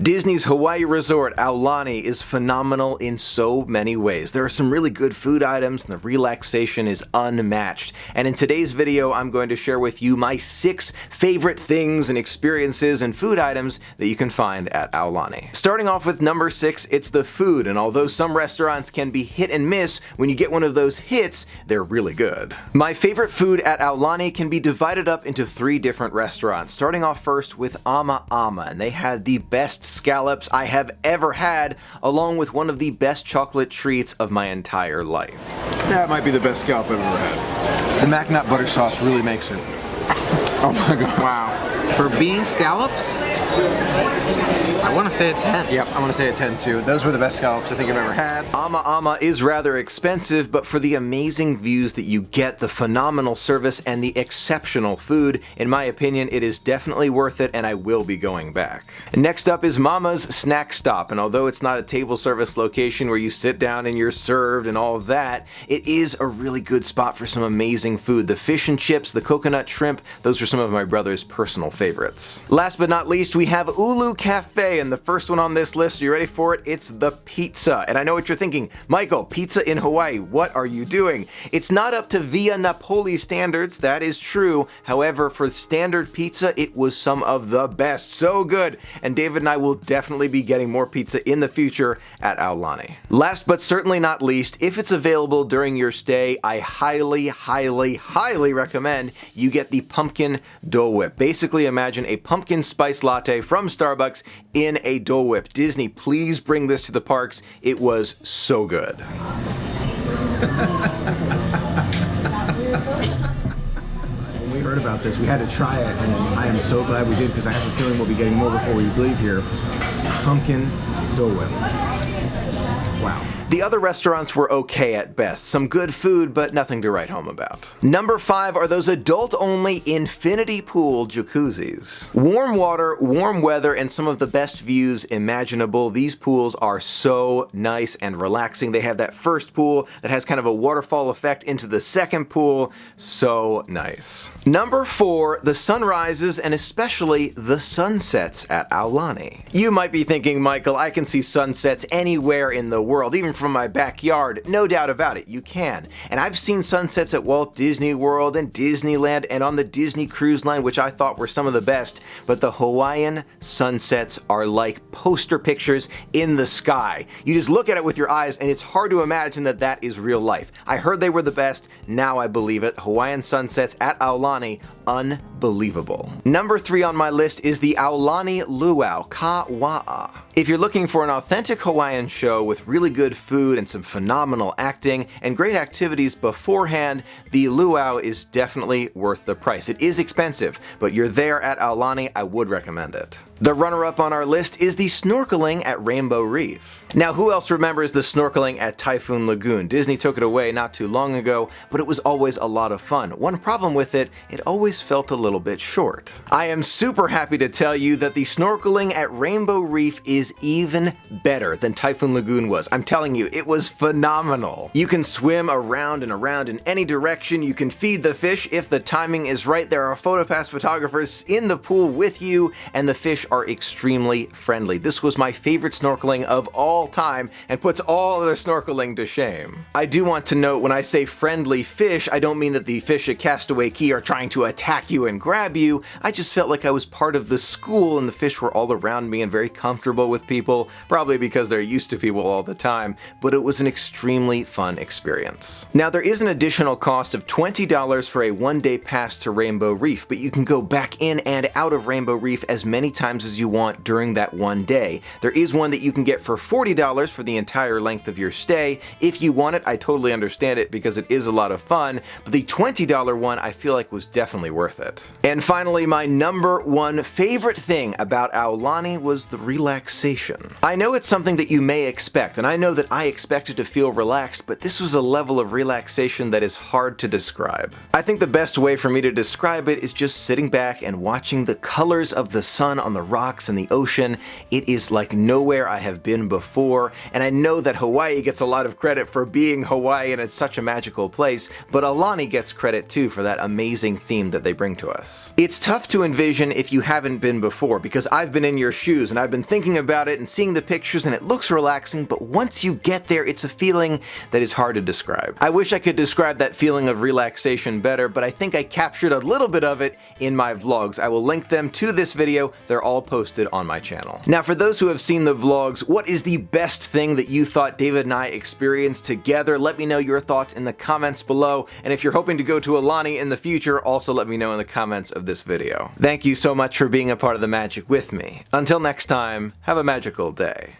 Disney's Hawaii resort, Aulani, is phenomenal in so many ways. There are some really good food items and the relaxation is unmatched. And in today's video, I'm going to share with you my 6 favorite things and experiences and food items that you can find at Aulani. Starting off with number 6, it's the food. And although some restaurants can be hit and miss, when you get one of those hits, they're really good. My favorite food at Aulani can be divided up into 3 different restaurants. Starting off first with Ama Ama, and they had the best scallops I have ever had, along with one of the best chocolate treats of my entire life. That might be the best scallop I've ever had. The mac nut butter sauce really makes it. Oh my god. Wow. For being scallops, I want to say a 10. Yep, I want to say a 10 too. Those were the best scallops I think I've ever had. Ama Ama is rather expensive, but for the amazing views that you get, the phenomenal service, and the exceptional food, in my opinion, it is definitely worth it and I will be going back. Next up is Mama's Snack Stop, and although it's not a table service location where you sit down and you're served and all of that, it is a really good spot for some amazing food. The fish and chips, the coconut shrimp, those are some of my brother's personal favorites. Last but not least, we have Ulu Cafe, and the first one on this list, are you ready for it? It's the pizza. And I know what you're thinking, Michael, pizza in Hawaii, what are you doing? It's not up to Via Napoli standards, that is true. However, for standard pizza, it was some of the best. So good. And David and I will definitely be getting more pizza in the future at Aulani. Last but certainly not least, if it's available during your stay, I highly recommend you get the pumpkin Dole Whip. Basically, imagine a pumpkin spice latte from Starbucks in a Dole Whip. Disney, please bring this to the parks. It was so good. When we heard about this, we had to try it, and I am so glad we did because I have a feeling we'll be getting more before we leave here. Pumpkin Dole Whip. Wow. The other restaurants were okay at best. Some good food, but nothing to write home about. Number 5 are those adult-only infinity pool jacuzzis. Warm water, warm weather, and some of the best views imaginable. These pools are so nice and relaxing. They have that first pool that has kind of a waterfall effect into the second pool. So nice. Number 4, the sunrises and especially the sunsets at Aulani. You might be thinking, Michael, I can see sunsets anywhere in the world, even from my backyard. No doubt about it, you can. And I've seen sunsets at Walt Disney World and Disneyland and on the Disney Cruise Line, which I thought were some of the best, but the Hawaiian sunsets are like poster pictures in the sky. You just look at it with your eyes and it's hard to imagine that that is real life. I heard they were the best, now I believe it. Hawaiian sunsets at Aulani, unbelievable. Number 3 on my list is the Aulani Luau, Kawa'a. If you're looking for an authentic Hawaiian show with really good food and some phenomenal acting and great activities beforehand, the Luau is definitely worth the price. It is expensive, but you're there at Aulani, I would recommend it. The runner-up on our list is the snorkeling at Rainbow Reef. Now, who else remembers the snorkeling at Typhoon Lagoon? Disney took it away not too long ago, but it was always a lot of fun. One problem with it, it always felt a little bit short. I am super happy to tell you that the snorkeling at Rainbow Reef is even better than Typhoon Lagoon was. I'm telling you, it was phenomenal. You can swim around and around in any direction. You can feed the fish if the timing is right. There are PhotoPass photographers in the pool with you, and the fish are extremely friendly. This was my favorite snorkeling of all time and puts all other snorkeling to shame. I do want to note, when I say friendly fish, I don't mean that the fish at Castaway Cay are trying to attack you and grab you. I just felt like I was part of the school and the fish were all around me and very comfortable with people, probably because they're used to people all the time, but it was an extremely fun experience. Now, there is an additional cost of $20 for a one-day pass to Rainbow Reef, but you can go back in and out of Rainbow Reef as many times as you want during that one day. There is one that you can get for $40 for the entire length of your stay. If you want it, I totally understand it because it is a lot of fun, but the $20 one I feel like was definitely worth it. And finally, my number 1 favorite thing about Aulani was the relaxation. I know it's something that you may expect, and I know that I expected to feel relaxed, but this was a level of relaxation that is hard to describe. I think the best way for me to describe it is just sitting back and watching the colors of the sun on the rocks and the ocean. It is like nowhere I have been before, and I know that Hawaii gets a lot of credit for being Hawaii and it's such a magical place, but Aulani gets credit too for that amazing theme that they bring to us. It's tough to envision if you haven't been before, because I've been in your shoes and I've been thinking about it and seeing the pictures and it looks relaxing, but once you get there, it's a feeling that is hard to describe. I wish I could describe that feeling of relaxation better, but I think I captured a little bit of it in my vlogs. I will link them to this video. They're all posted on my channel. Now, for those who have seen the vlogs, what is the best thing that you thought David and I experienced together? Let me know your thoughts in the comments below, and if you're hoping to go to Aulani in the future, also let me know in the comments of this video. Thank you so much for being a part of the magic with me. Until next time, have a magical day.